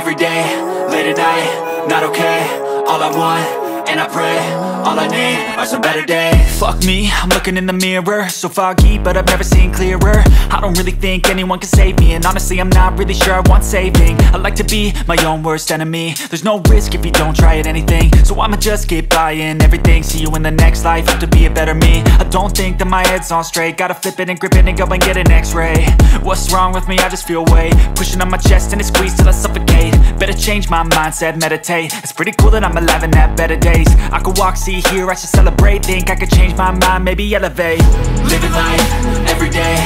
every day, late at night, not okay. All I want, and I pray, all I need are some better days. Fuck me, I'm looking in the mirror, so foggy, but I've never seen clearer. I don't really think anyone can save me, and honestly I'm not really sure I want saving. I like to be my own worst enemy. There's no risk if you don't try at anything, so I'ma just keep buying everything. See you in the next life, hope to be a better me. I don't think that my head's on straight, gotta flip it and grip it and go and get an x-ray. What's wrong with me? I just feel weight pushing on my chest and it squeezes till I suffocate. Better change my mindset, meditate. It's pretty cool that I'm alive and have better days. I could walk, see, hear, I should celebrate. Think I could change my mind, maybe elevate. Living life, every day,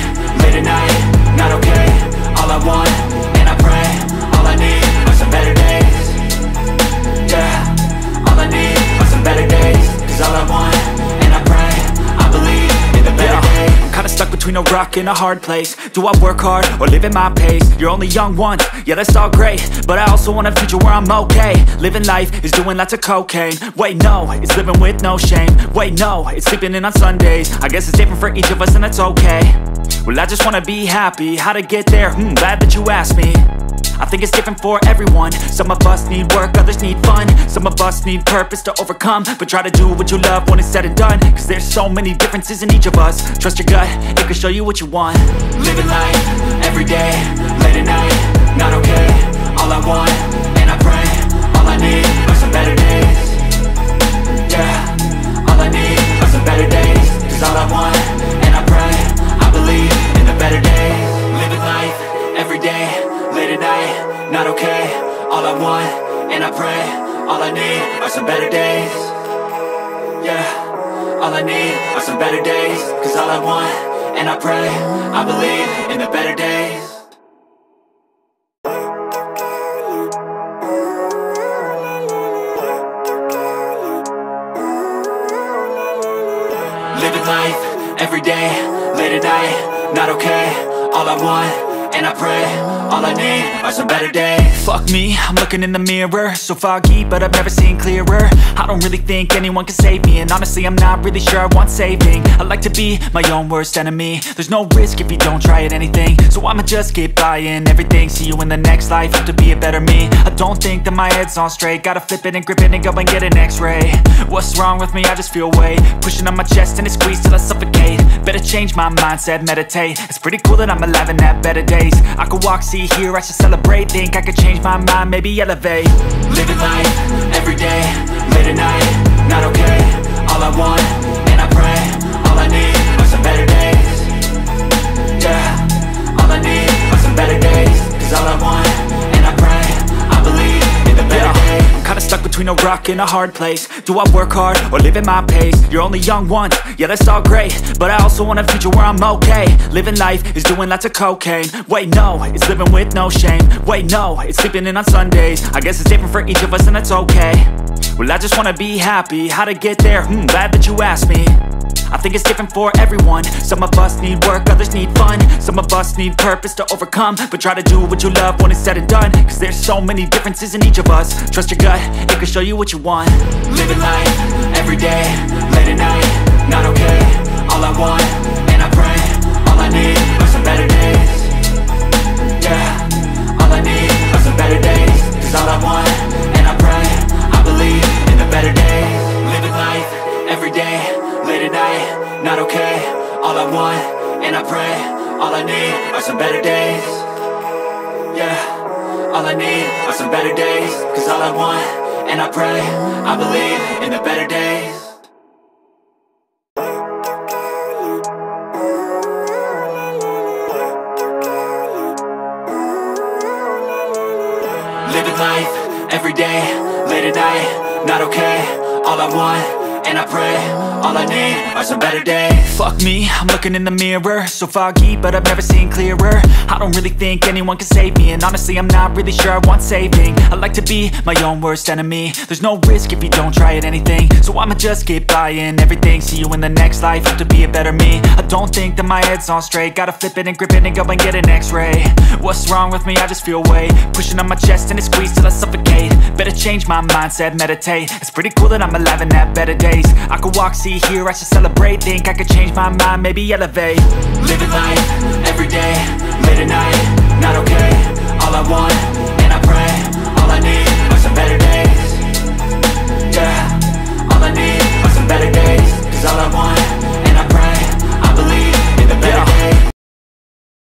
late at night, not okay. All I want, and I pray, all I need are some better days. Yeah, all I need are some better days. Cause all I want, and I pray, I believe in the better days. I'm kinda stuck between a rock and a hard place. Do I work hard or live at my pace? You're only young once, yeah that's all great, but I also want a future where I'm okay. Living life is doing lots of cocaine. Wait no, it's living with no shame. Wait no, it's sleeping in on Sundays. I guess it's different for each of us and that's okay. Well I just wanna be happy, how to get there? Glad that you asked me. I think it's different for everyone. Some of us need work, others need fun. Some of us need purpose to overcome. But try to do what you love when it's said and done. Cause there's so many differences in each of us. Trust your gut, it can show you what you want. Living life, every day, late at night, not okay. All I want, and I pray, all I need are some better days. Yeah, all I need are some better days. Cause all I want, and I pray, I believe in the better days. Living life, every day, late at night, not okay. All I want, and I pray, all I need are some better days. Yeah, all I need are some better days. Cause all I want, and I pray, I believe in the better days. Living life, every day, late at night, not okay. All I want, and I pray, all I need are some better days. Fuck me, I'm looking in the mirror, so foggy, but I've never seen clearer. I don't really think anyone can save me, and honestly I'm not really sure I want saving. I like to be my own worst enemy. There's no risk if you don't try at anything, so I'ma just keep buying everything. See you in the next life, hope to be a better me. I don't think that my head's on straight, gotta flip it and grip it and go and get an x-ray. What's wrong with me? I just feel weight pushing on my chest and it squeezes till I suffocate. Better change my mindset, meditate. It's pretty cool that I'm alive and have better days. I could walk, see, hear, I should celebrate. Think I could change my mind, maybe elevate. Living life, every day, late at night, not okay. All I want, and I pray, all I need are some better days. Yeah, all I need are some better days. Cause all I want, and I pray, I believe in the better days. I'm kinda stuck between a rock and a hard place. Do I work hard or live at my pace? You're only young once, yeah that's all great, but I also want a future where I'm okay. Living life is doing lots of cocaine. Wait no, it's living with no shame. Wait no, it's sleeping in on Sundays. I guess it's different for each of us and that's okay. Well I just wanna be happy, how to get there? Glad that you asked me. I think it's different for everyone. Some of us need work, others need fun. Some of us need purpose to overcome. But try to do what you love when it's said and done. Cause there's so many differences in each of us. Trust your gut, it can show you what you want. Living life, every day, late at night, not okay. All I want, and I pray, all I need are some better days. Yeah, all I need are some better days. Cause all I want, and I pray, I believe in the better days. Living life, every day, late at night, not okay. All I want, and I pray, all I need are some better days. Yeah, all I need are some better days. Cause all I want, and I pray, I believe in the better days. Living life, every day, late at night, not okay. All I want, and I pray, all I need are some better days. Fuck me, I'm looking in the mirror, so foggy, but I've never seen clearer. I don't really think anyone can save me, and honestly I'm not really sure I want saving. I like to be my own worst enemy. There's no risk if you don't try at anything, so I'ma just keep buying everything. See you in the next life, hope to be a better me. I don't think that my head's on straight, gotta flip it and grip it and go and get an x-ray. What's wrong with me? I just feel weight pushing on my chest and it squeezes till I suffocate. Better change my mindset, meditate. It's pretty cool that I'm alive and have better days. I could walk, see, hear, I should celebrate. Think I could change my mind, maybe elevate. Living life,